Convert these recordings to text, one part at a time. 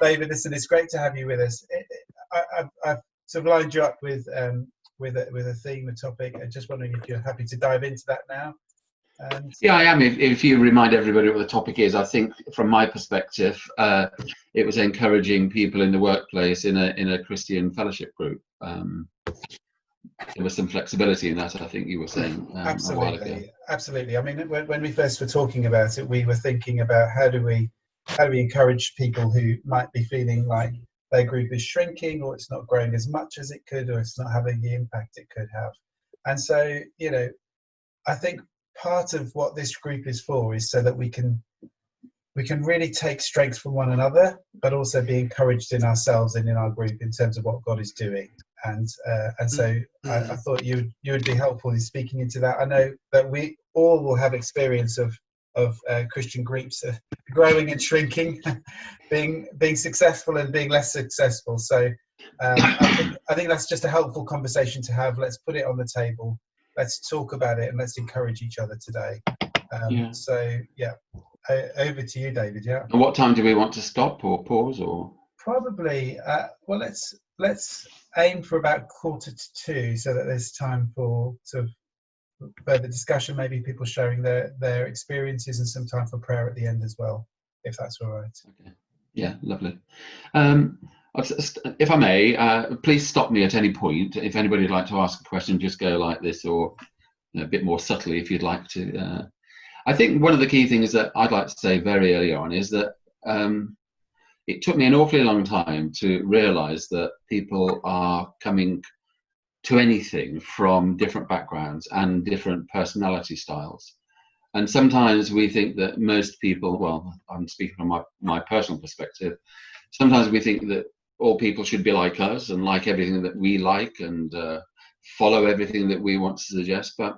David, listen, it's great to have you with us. I've sort of lined you up with a theme, a topic. I'm just wondering if you're happy to dive into that now. Yeah, I am. If you remind everybody what the topic is, I think from my perspective, it was encouraging people in the workplace in a Christian fellowship group. There was some flexibility in that, I think you were saying a while ago. Absolutely. I mean, when we first were talking about it, we were thinking about how do we encourage people who might be feeling like their group is shrinking, or it's not growing as much as it could, or it's not having the impact it could have. And so, I think part of what this group is for is so that we can really take strength from one another, but also be encouraged in ourselves and in our group in terms of what God is doing. And so I thought you would be helpful in speaking into that. I know that we all will have experience of Christian groups growing and shrinking, being successful and being less successful. So I think that's just a helpful conversation to have. Let's put it on the table. Let's talk about it and let's encourage each other today. So yeah, over to you, David. Yeah. And what time do we want to stop or pause or? Probably. Well, let's aim for about 1:45, so that there's time for sort of further discussion, maybe people sharing their experiences, and some time for prayer at the end as well, if that's all right. Okay. Yeah, lovely. If I may, please stop me at any point. If anybody would like to ask a question, just go like this, or a bit more subtly if you'd like to. I think one of the key things that I'd like to say very early on is that it took me an awfully long time to realise that people are coming to anything from different backgrounds and different personality styles. And sometimes we think that most people, well, I'm speaking from my personal perspective, sometimes we think that all people should be like us and like everything that we like and follow everything that we want to suggest. But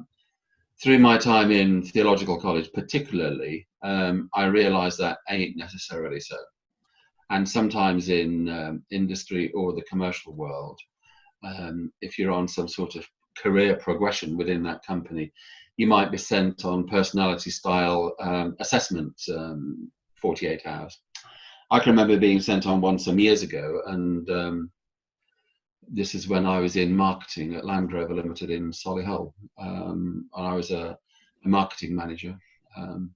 through my time in theological college particularly, I realised that ain't necessarily so. And sometimes in industry or the commercial world, if you're on some sort of career progression within that company, you might be sent on personality style assessment 48 hours. I can remember being sent on one some years ago, and this is when I was in marketing at Land Rover Limited in Solihull, and I was a marketing manager. And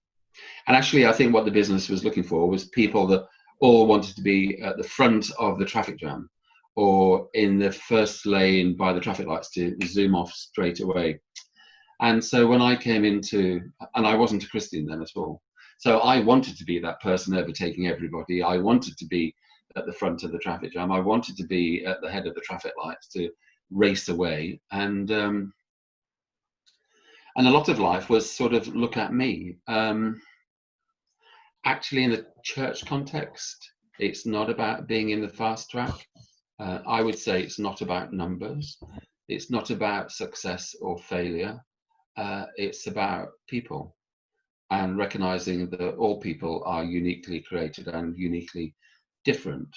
actually, I think what the business was looking for was people that all wanted to be at the front of the traffic jam, or in the first lane by the traffic lights to zoom off straight away. And so when I came into, and I wasn't a Christian then at all, so I wanted to be that person overtaking everybody. I wanted to be at the front of the traffic jam. I wanted to be at the head of the traffic lights to race away. And a lot of life was sort of look at me. Actually, in the church context, it's not about being in the fast track. I would say it's not about numbers. It's not about success or failure. It's about people, and recognizing that all people are uniquely created and uniquely different.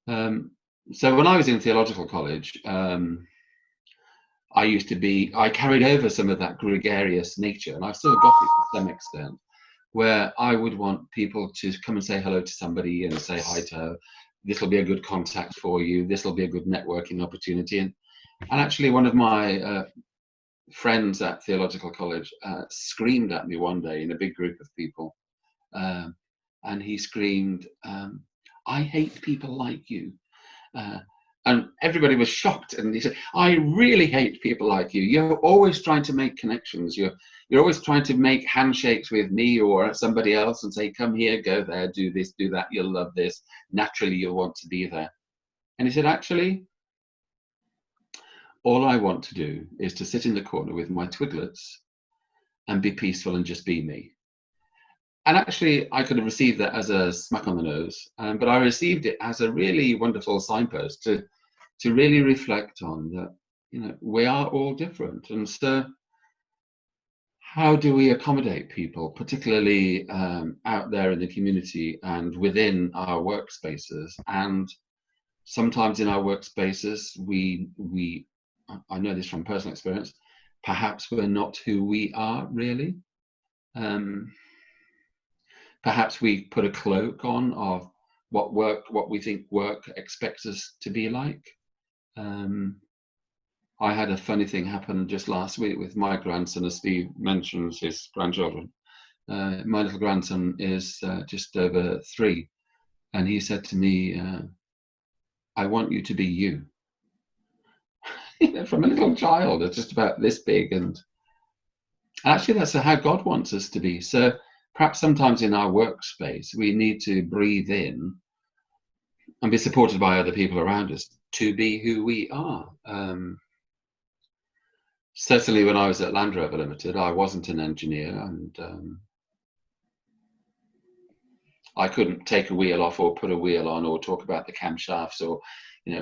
So when I was in theological college, I carried over some of that gregarious nature, and I've still got it to some extent, where I would want people to come and say hello to somebody and say hi to her. This will be a good contact for you. This will be a good networking opportunity. And actually, one of my friends at theological college screamed at me one day in a big group of people. And he screamed, I hate people like you. And everybody was shocked. And he said, I really hate people like you. You're always trying to make connections. You're always trying to make handshakes with me or somebody else and say, come here, go there, do this, do that. You'll love this. Naturally, you'll want to be there. And he said, actually, all I want to do is to sit in the corner with my twiglets and be peaceful and just be me. And actually, I could have received that as a smack on the nose, but I received it as a really wonderful signpost to really reflect on that, we are all different. And so how do we accommodate people, particularly out there in the community and within our workspaces? And sometimes in our workspaces, I know this from personal experience, perhaps we're not who we are really. Perhaps we put a cloak on of what we think work expects us to be like. I had a funny thing happen just last week with my grandson, as Steve mentions his grandchildren. My little grandson is just over 3, and he said to me, I want you to be you. From a little child, it's just about this big, and actually that's how God wants us to be. So perhaps sometimes in our workspace we need to breathe in and be supported by other people around us to be who we are. Certainly when I was at Land Rover Limited, I wasn't an engineer, and I couldn't take a wheel off or put a wheel on or talk about the camshafts or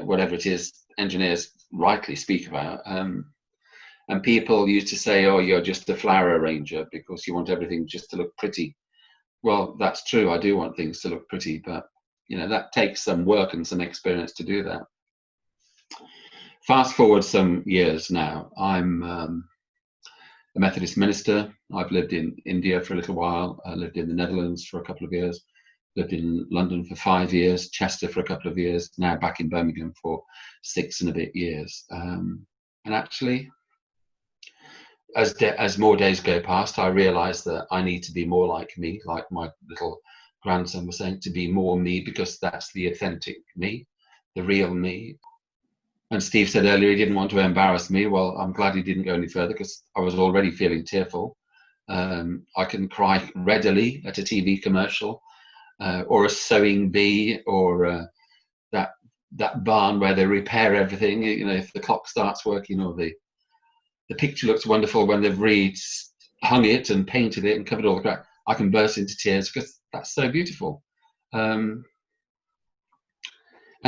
whatever it is engineers rightly speak about. And people used to say, oh, you're just a flower arranger because you want everything just to look pretty. Well, that's true. I do want things to look pretty, but that takes some work and some experience to do that. Fast forward some years now, I'm a Methodist minister. I've lived in India for a little while. I lived in the Netherlands for a couple of years. Lived in London for 5 years, Chester for a couple of years, now back in Birmingham for 6 and a bit years. And actually, as more days go past, I realise that I need to be more like me, like my little grandson was saying, to be more me, because that's the authentic me, the real me. And Steve said earlier he didn't want to embarrass me. Well, I'm glad he didn't go any further, because I was already feeling tearful. I can cry readily at a TV commercial, or a sewing bee, or that barn where they repair everything. If the clock starts working, or the picture looks wonderful when they've hung it and painted it and covered all the cracks, I can burst into tears because that's so beautiful. And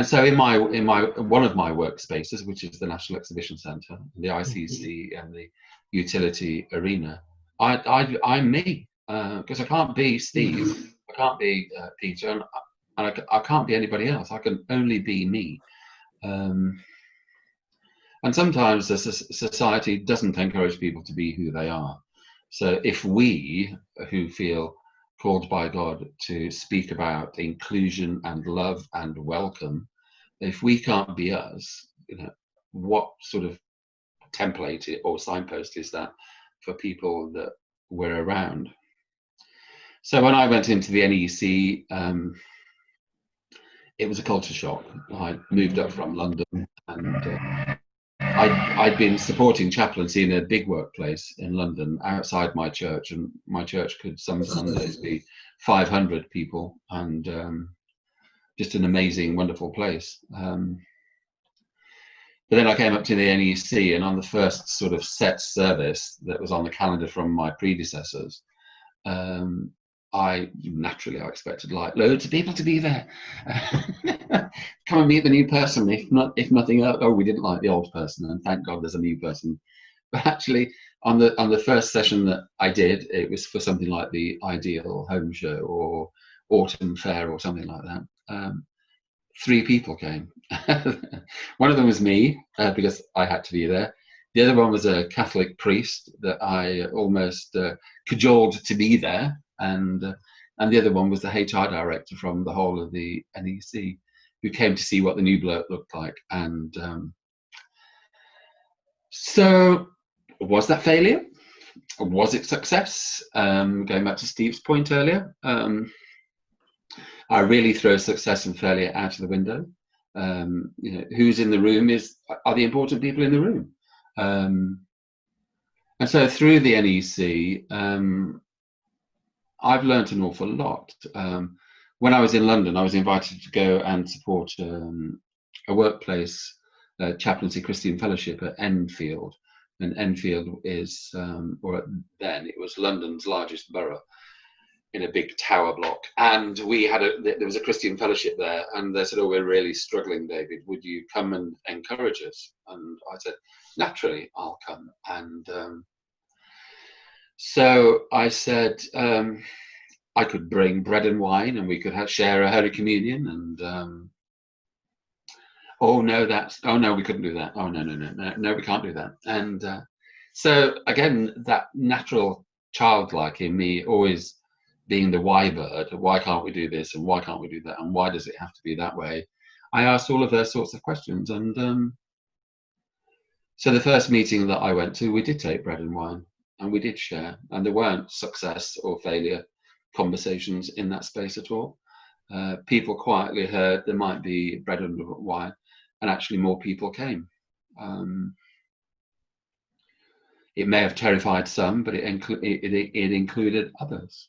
so in one of my workspaces, which is the National Exhibition Centre, the ICC and the utility arena, I'm me, because I can't be Steve, I can't be Peter, and I can't be anybody else. I can only be me. And sometimes the society doesn't encourage people to be who they are. So if we, who feel called by God to speak about inclusion and love and welcome, if we can't be us, what sort of template or signpost is that for people that we're around? So when I went into the NEC, it was a culture shock. I moved up from London, and I'd been supporting chaplaincy in a big workplace in London outside my church, and my church could some Sundays be 500 people, and just an amazing, wonderful place. But then I came up to the NEC, and on the first sort of set service that was on the calendar from my predecessors, I expected like loads of people to be there. Come and meet the new person. If nothing else, we didn't like the old person, and thank God there's a new person. But actually, on the first session that I did, it was for something like the Ideal Home Show or Autumn Fair or something like that. 3 people came. One of them was me, because I had to be there. The other one was a Catholic priest that I almost cajoled to be there, and the other one was the HR director from the whole of the NEC, who came to see what the new bloke looked like. And so, was that failure? Was it success? Going back to Steve's point earlier, I really throw success and failure out of the window. Who's in the room are the important people in the room. And so through the NEC, I've learnt an awful lot. When I was in London, I was invited to go and support a workplace chaplaincy Christian fellowship at Enfield. And Enfield is, then it was London's largest borough, in a big tower block. And there was a Christian fellowship there, and they said, oh, we're really struggling, David, would you come and encourage us? And I said, naturally, I'll come. And so I said, I could bring bread and wine, and we could share a Holy Communion. And oh no, we couldn't do that. Oh no, we can't do that. And so again, that natural childlike in me always being the why bird, why can't we do this and why can't we do that and why does it have to be that way? I asked all of those sorts of questions, and so the first meeting that I went to, we did take bread and wine and we did share, and there weren't success or failure conversations in that space at all. People quietly heard there might be bread and wine, and actually more people came. It may have terrified some, but it included others.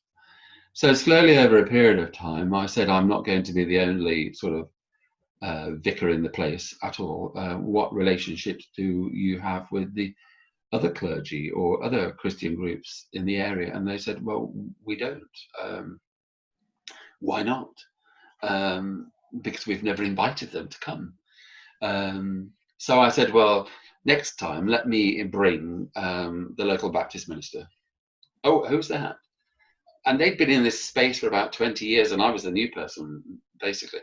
So slowly over a period of time, I said, I'm not going to be the only sort of vicar in the place at all. What relationships do you have with the other clergy or other Christian groups in the area? And they said, well, we don't. Why not? Because we've never invited them to come. So I said, well, next time, let me bring the local Baptist minister. Oh, who's that? And they'd been in this space for about 20 years, and I was the new person, basically.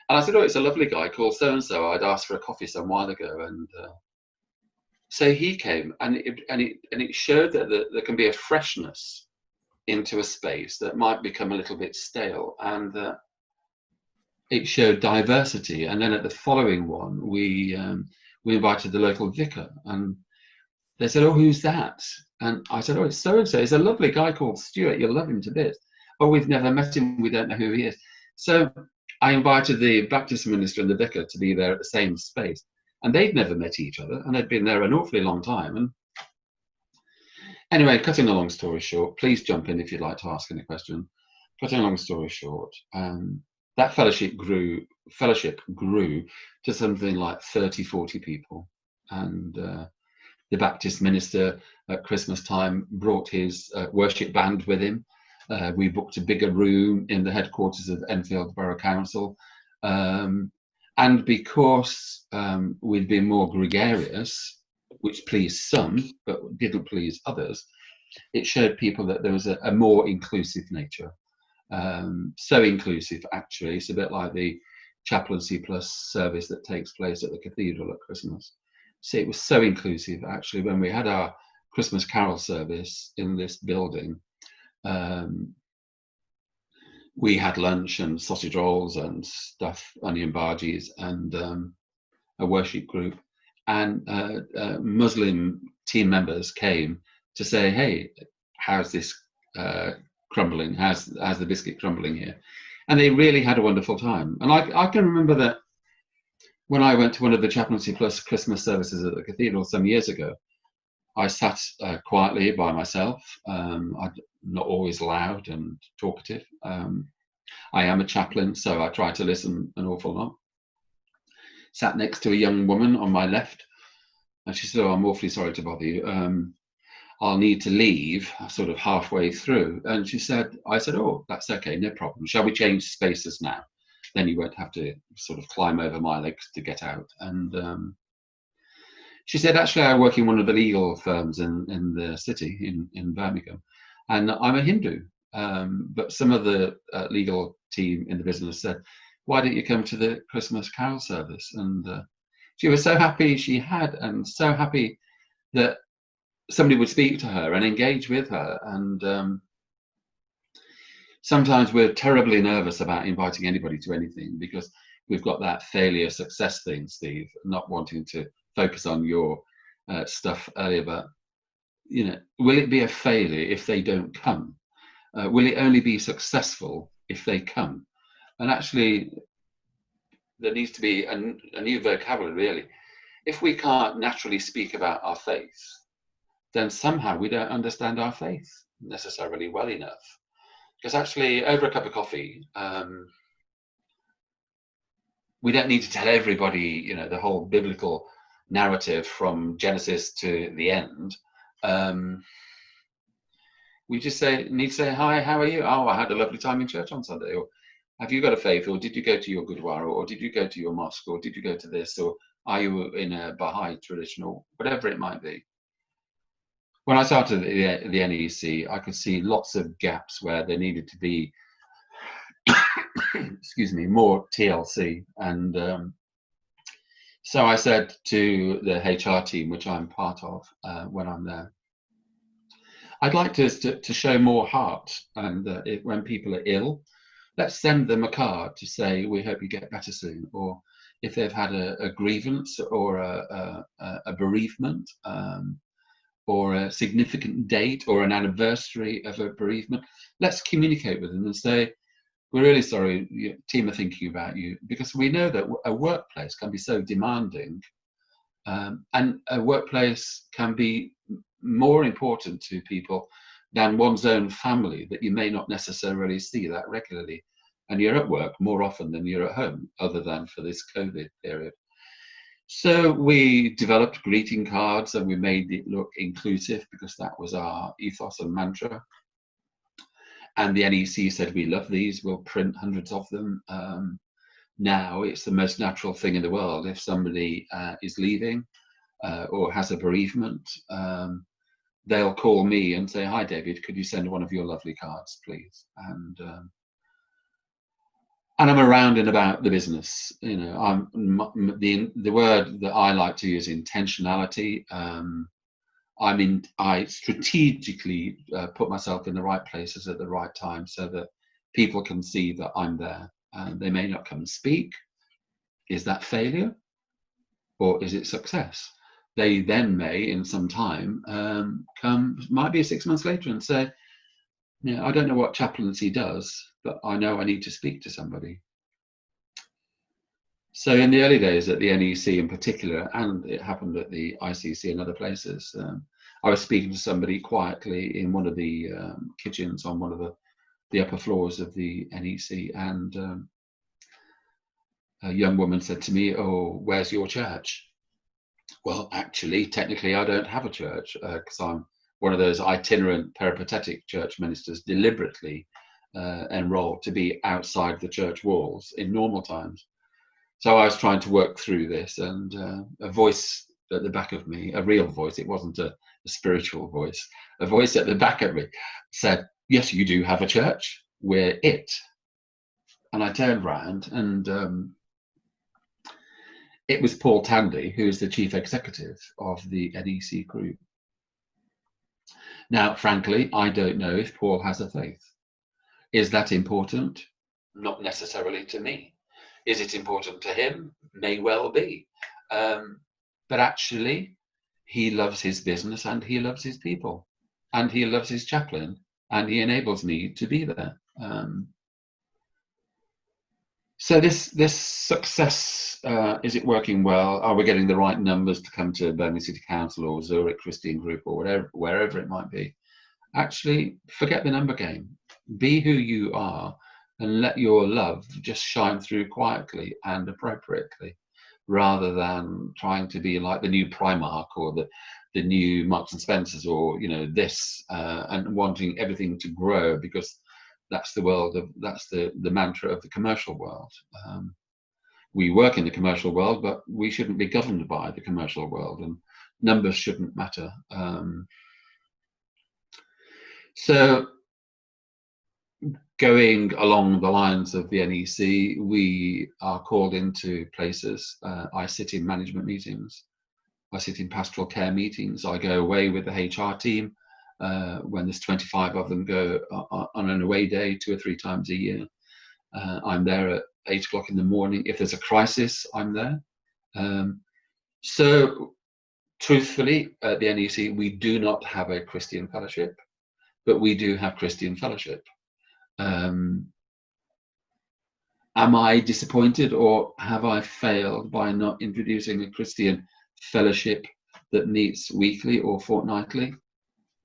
And I said, oh, it's a lovely guy called so-and-so. I'd asked for a coffee some while ago. And so he came, and it showed that there can be a freshness into a space that might become a little bit stale. And it showed diversity. And then at the following one, we invited the local vicar, and they said, oh, who's that? And I said, oh, it's so-and-so. He's a lovely guy called Stuart. You'll love him to bits. Oh, we've never met him. We don't know who he is. So I invited the Baptist minister and the vicar to be there at the same space. And they'd never met each other, and they'd been there an awfully long time. And anyway, cutting a long story short, please jump in if you'd like to ask any question. Cutting a long story short, that fellowship grew to something like 30, 40 people. And the Baptist minister at Christmas time brought his worship band with him. We booked a bigger room in the headquarters of Enfield Borough Council. And because we'd been more gregarious, which pleased some, but didn't please others, it showed people that there was a more inclusive nature. So inclusive, actually, it's a bit like the chaplaincy plus service that takes place at the cathedral at Christmas. So it was so inclusive, actually, when we had our Christmas carol service in this building. We had lunch and sausage rolls and stuff, onion bhajis, and a worship group. And Muslim team members came to say, hey, how's this crumbling? How's the biscuit crumbling here? And they really had a wonderful time. And I can remember that when I went to one of the Chaplaincy Plus Christmas services at the cathedral some years ago, I sat quietly by myself. I'm not always loud and talkative. I am a chaplain, so I try to listen an awful lot. Sat next to a young woman on my left, and she said, oh, I'm awfully sorry to bother you. I'll need to leave sort of halfway through. And I said, oh, that's okay, no problem. Shall we change spaces now? Then you won't have to sort of climb over my legs to get out. And she said, actually, I work in one of the legal firms in the city, in Birmingham, and I'm a Hindu. But some of the legal team in the business said, why don't you come to the Christmas carol service? And she was so happy she had, and so happy that somebody would speak to her and engage with her. And sometimes we're terribly nervous about inviting anybody to anything because we've got that failure success thing, Steve, not wanting to focus on your stuff earlier. But, you know, will it be a failure if they don't come? Will it only be successful if they come? And actually, there needs to be a new vocabulary, really. If we can't naturally speak about our faith, then somehow we don't understand our faith necessarily well enough. Because actually, over a cup of coffee, we don't need to tell everybody, you know, the whole biblical narrative from Genesis to the end. We just need to say, hi, how are you? Oh, I had a lovely time in church on Sunday. Or have you got a faith? Or did you go to your Gurdwara? Or did you go to your mosque? Or did you go to this? Or are you in a Baha'i tradition? Or whatever it might be. When I started at the NEC, I could see lots of gaps where there needed to be, excuse me, more TLC. And so I said to the HR team, which I'm part of when I'm there, I'd like us to show more heart, and when people are ill, let's send them a card to say we hope you get better soon, or if they've had a grievance or a bereavement, or a significant date or an anniversary of a bereavement, let's communicate with them and say, we're really sorry, your team are thinking about you, because we know that a workplace can be so demanding, and a workplace can be more important to people than one's own family, that you may not necessarily see that regularly. And you're at work more often than you're at home, other than for this COVID period. So we developed greeting cards and we made it look inclusive, because that was our ethos and mantra. And the NEC said, we love these, we'll print hundreds of them. Now it's the most natural thing in the world. If somebody is leaving or has a bereavement, they'll call me and say, hi David, could you send one of your lovely cards, please? And I'm around and about the business. You know, the word that I like to use, intentionality. I strategically put myself in the right places at the right time, so that people can see that I'm there. They may not come and speak. Is that failure, or is it success? They then may, in some time, come, might be 6 months later, and say, yeah, I don't know what chaplaincy does, but I know I need to speak to somebody. So in the early days at the NEC in particular, and it happened at the ICC and other places, I was speaking to somebody quietly in one of the kitchens on one of the upper floors of the NEC, and a young woman said to me, oh, where's your church? Well, actually, technically, I don't have a church, because I'm one of those itinerant peripatetic church ministers, deliberately enrolled to be outside the church walls in normal times. So I was trying to work through this, and a voice at the back of me, a real voice, it wasn't a spiritual voice, a voice at the back of me said, yes, you do have a church, we're it. And I turned round, and it was Paul Tandy, who is the chief executive of the NEC Group. Now, frankly, I don't know if Paul has a faith. Is that important? Not necessarily to me. Is it important to him? May well be. But actually, he loves his business and he loves his people and he loves his chaplain and he enables me to be there. So this success, is it working well? Are we getting the right numbers to come to Birmingham City Council or Zurich Christian Group or whatever, wherever it might be? Actually, forget the number game. Be who you are and let your love just shine through quietly and appropriately, rather than trying to be like the new Primark or the new Marks and Spencers, or this, and wanting everything to grow, because that's the world of, that's the mantra of the commercial world. We work in the commercial world, but we shouldn't be governed by the commercial world, and numbers shouldn't matter. So going along the lines of the NEC, we are called into places. I sit in management meetings. I sit in pastoral care meetings. I go away with the HR team. When there's 25 of them, go on an away day 2 or 3 times a year. I'm there at 8 o'clock in the morning. If there's a crisis, I'm there. So truthfully, at the NEC, we do not have a Christian fellowship, but we do have Christian fellowship. Am I disappointed, or have I failed by not introducing a Christian fellowship that meets weekly or fortnightly?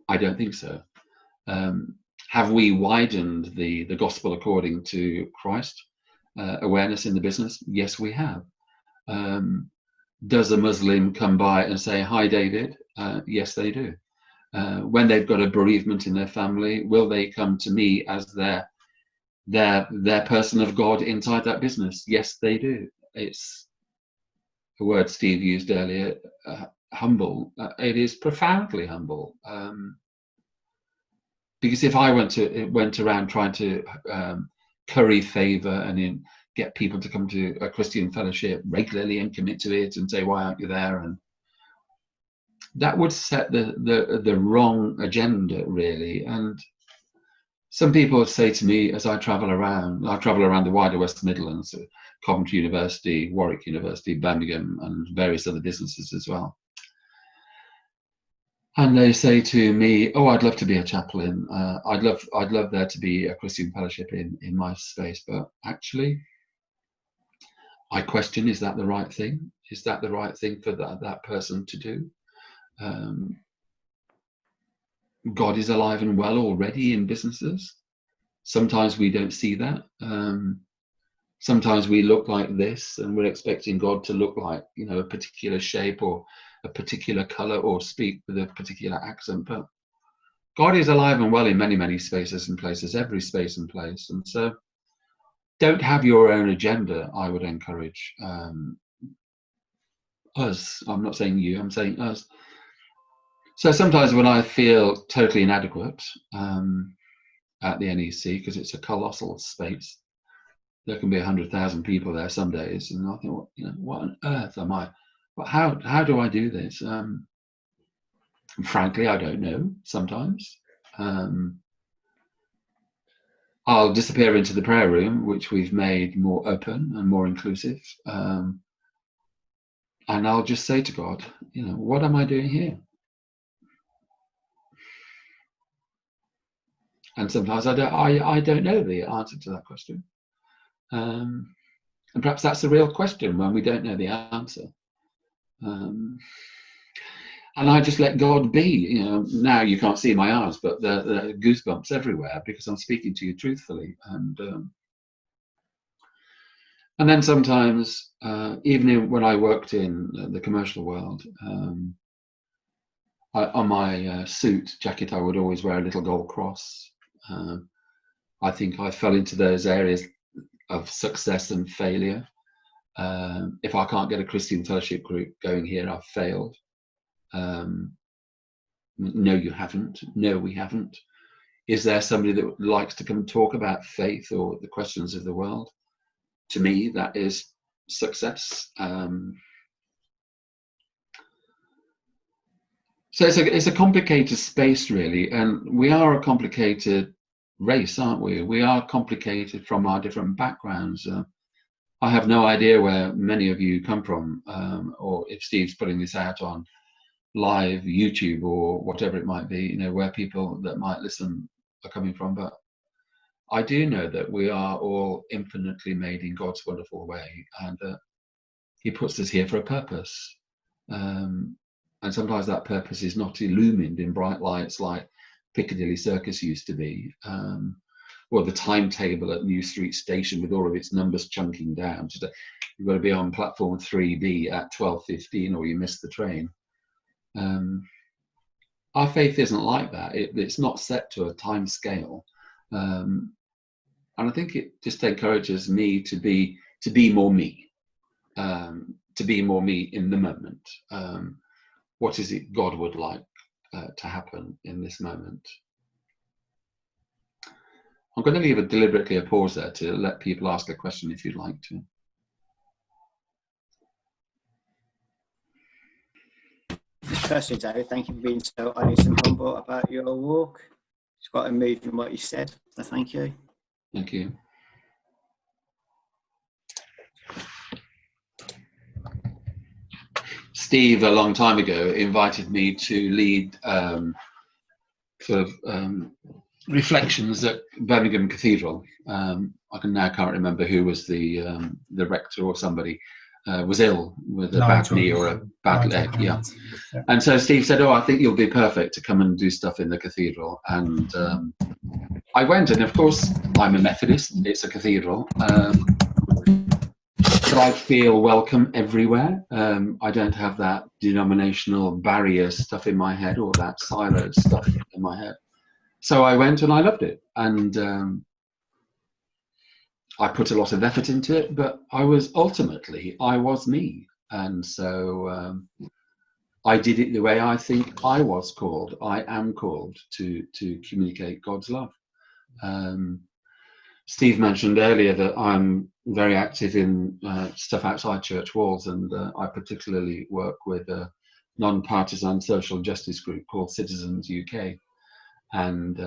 I don't think so. Have we widened the gospel according to Christ awareness in the business? Yes, we have. Does a Muslim come by and say, hi, David? Yes, they do. When they've got a bereavement in their family, will they come to me as their person of God inside that business? Yes, they do. It's a word Steve used earlier, humble. It is profoundly humble. Because if I went around trying to curry favor and get people to come to a Christian fellowship regularly and commit to it and say, why aren't you there? And that would set the wrong agenda, really. And some people say to me, as I travel around the wider West Midlands, Coventry University, Warwick University, Birmingham, and various other businesses as well. And they say to me, "Oh, I'd love to be a chaplain. I'd love there to be a Christian fellowship in my space." But actually, I question: is that the right thing? Is that the right thing for that person to do? God is alive and well already in businesses. Sometimes we don't see that. Sometimes we look like this, and we're expecting God to look like, a particular shape or a particular color or speak with a particular accent. But God is alive and well in many, many spaces and places, every space and place. And so don't have your own agenda, I would encourage us. I'm not saying you, I'm saying us. So sometimes when I feel totally inadequate at the NEC, because it's a colossal space, there can be 100,000 people there some days, and I think, what on earth am I? But how do I do this? Frankly, I don't know. Sometimes I'll disappear into the prayer room, which we've made more open and more inclusive, and I'll just say to God, what am I doing here? And sometimes I don't know the answer to that question. And perhaps that's the real question, when we don't know the answer. And I just let God be. Now you can't see my eyes, but there are goosebumps everywhere because I'm speaking to you truthfully. And then sometimes, even when I worked in the commercial world, on my suit jacket, I would always wear a little gold cross. I think I fell into those areas of success and failure. If I can't get a Christian fellowship group going here, I've failed. No, you haven't. No, we haven't. Is there somebody that likes to come and talk about faith or the questions of the world? To me, that is success. So it's a complicated space, really, and we are a complicated race, aren't we? We are complicated from our different backgrounds. I have no idea where many of you come from, or if Steve's putting this out on live YouTube or whatever it might be, where people that might listen are coming from. But I do know that we are all infinitely made in God's wonderful way, and he puts us here for a purpose. And sometimes that purpose is not illumined in bright lights like Piccadilly Circus used to be, or the timetable at New Street Station with all of its numbers chunking down. You've got to be on platform 3B at 12:15 or you miss the train. Our faith isn't like that. It's not set to a time scale. And I think it just encourages me to be more me, to be more me in the moment. What is it God would like to happen in this moment? I'm going to leave deliberately a pause there to let people ask a question if you'd like to. Firstly, David, thank you for being so honest and humble about your walk. It's quite moving what you said, so thank you. Thank you. Steve, a long time ago, invited me to lead reflections at Birmingham Cathedral. I can't remember who was the rector or somebody. Was ill with a bad knee or a bad leg, yeah. And so Steve said, "Oh, I think you'll be perfect to come and do stuff in the cathedral." And I went, and of course, I'm a Methodist. It's a cathedral, but I feel welcome everywhere. I don't have that denominational barrier stuff in my head or that siloed stuff in my head. So I went and I loved it, and I put a lot of effort into it, but I was me. And so I did it the way I think I was called. I am called to communicate God's love. Steve mentioned earlier that I'm very active in stuff outside church walls, and I particularly work with non-partisan social justice group called Citizens UK. And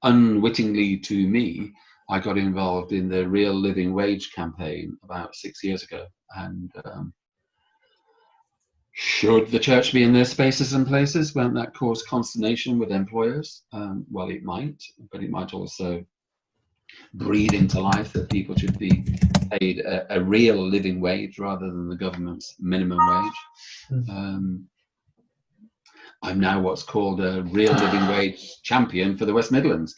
unwittingly to me, I got involved in the Real Living Wage campaign about 6 years ago. And should the church be in their spaces and places? Won't that cause consternation with employers? Well, it might, but it might also breathe into life that people should be paid a real living wage rather than the government's minimum wage. I'm now what's called a real living wage champion for the West Midlands,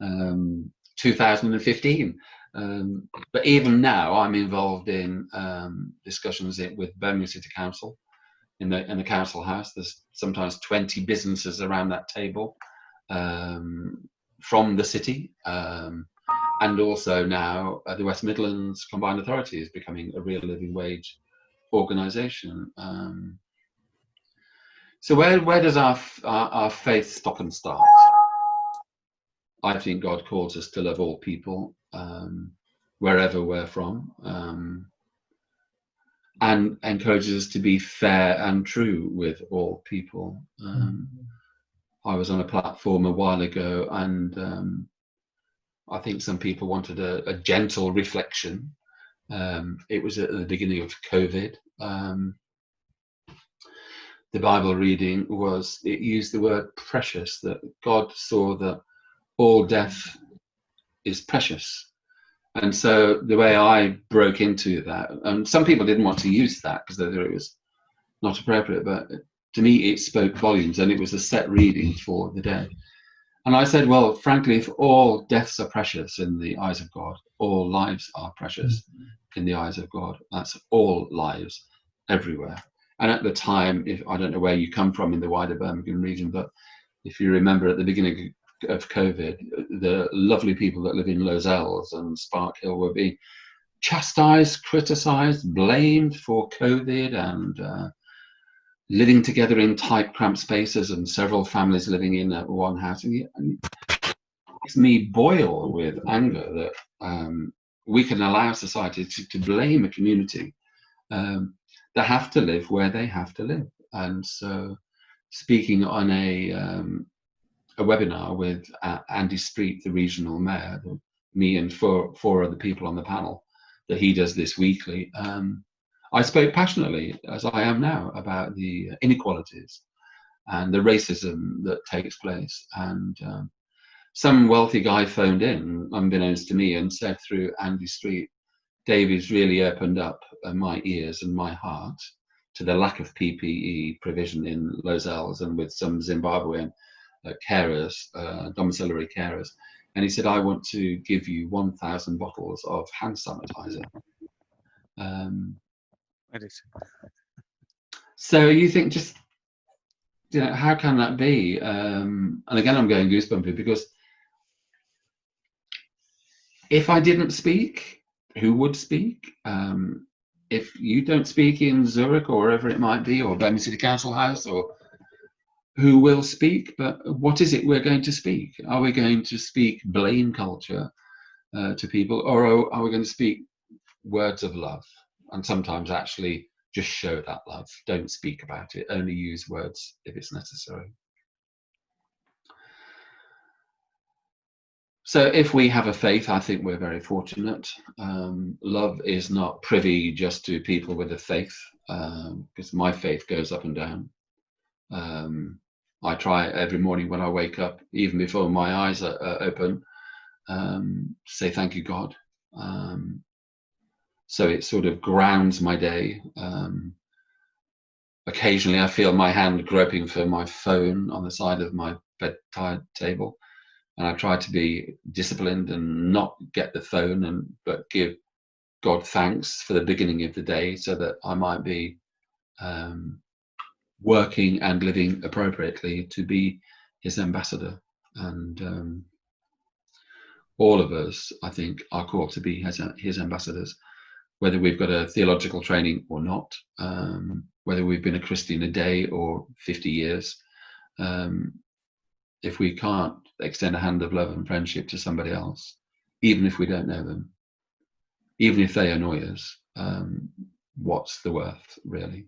2015. But even now, I'm involved in discussions with Birmingham City Council in the council house. There's sometimes 20 businesses around that table from the city. And also now the West Midlands Combined Authority is becoming a real living wage organisation. So where does our faith stop and start? I think God calls us to love all people, wherever we're from, and encourages us to be fair and true with all people. I was on a platform a while ago, and I think some people wanted a gentle reflection. It was at the beginning of COVID. The Bible reading it used the word precious, that God saw that all death is precious. And so the way I broke into that, and some people didn't want to use that because they thought it was not appropriate, but to me it spoke volumes, and it was a set reading for the day. And I said, well, frankly, if all deaths are precious in the eyes of God, all lives are precious in the eyes of God. That's all lives everywhere. And at the time, I don't know where you come from in the wider Birmingham region, but if you remember at the beginning of COVID, the lovely people that live in Lozelles and Spark Hill were being chastised, criticised, blamed for COVID, and living together in tight, cramped spaces, and several families living in one house. And it makes me boil with anger that we can allow society to blame a community that have to live where they have to live. And so, speaking on a webinar with Andy Street, the regional mayor, me and four other people on the panel that he does this weekly, I spoke passionately, as I am now, about the inequalities and the racism that takes place. And some wealthy guy phoned in, unbeknownst to me, and said through Andy Street, David's really opened up my ears and my heart to the lack of PPE provision in Lozelles and with some Zimbabwean carers, domiciliary carers. And he said, I want to give you 1,000 bottles of hand sanitizer. So you think, just, how can that be? And again, I'm going goosebumpy, because if I didn't speak, who would speak? If you don't speak in Zurich or wherever it might be, or Birmingham City Council House, or who will speak? But what is it we're going to speak? Are we going to speak blame culture to people, or are we going to speak words of love? And sometimes actually just show that love. Don't speak about it. Only use words if it's necessary. So if we have a faith, I think we're very fortunate. Love is not privy just to people with a faith, because my faith goes up and down. I try every morning when I wake up, even before my eyes are open, say thank you, God. So it sort of grounds my day. Occasionally I feel my hand groping for my phone on the side of my bedside table, and I try to be disciplined and not get the phone, but give God thanks for the beginning of the day, so that I might be working and living appropriately to be his ambassador. And all of us, I think, are called to be his ambassadors, whether we've got a theological training or not, whether we've been a Christian a day or 50 years. If we can't extend a hand of love and friendship to somebody else, even if we don't know them, even if they annoy us, what's the worth, really?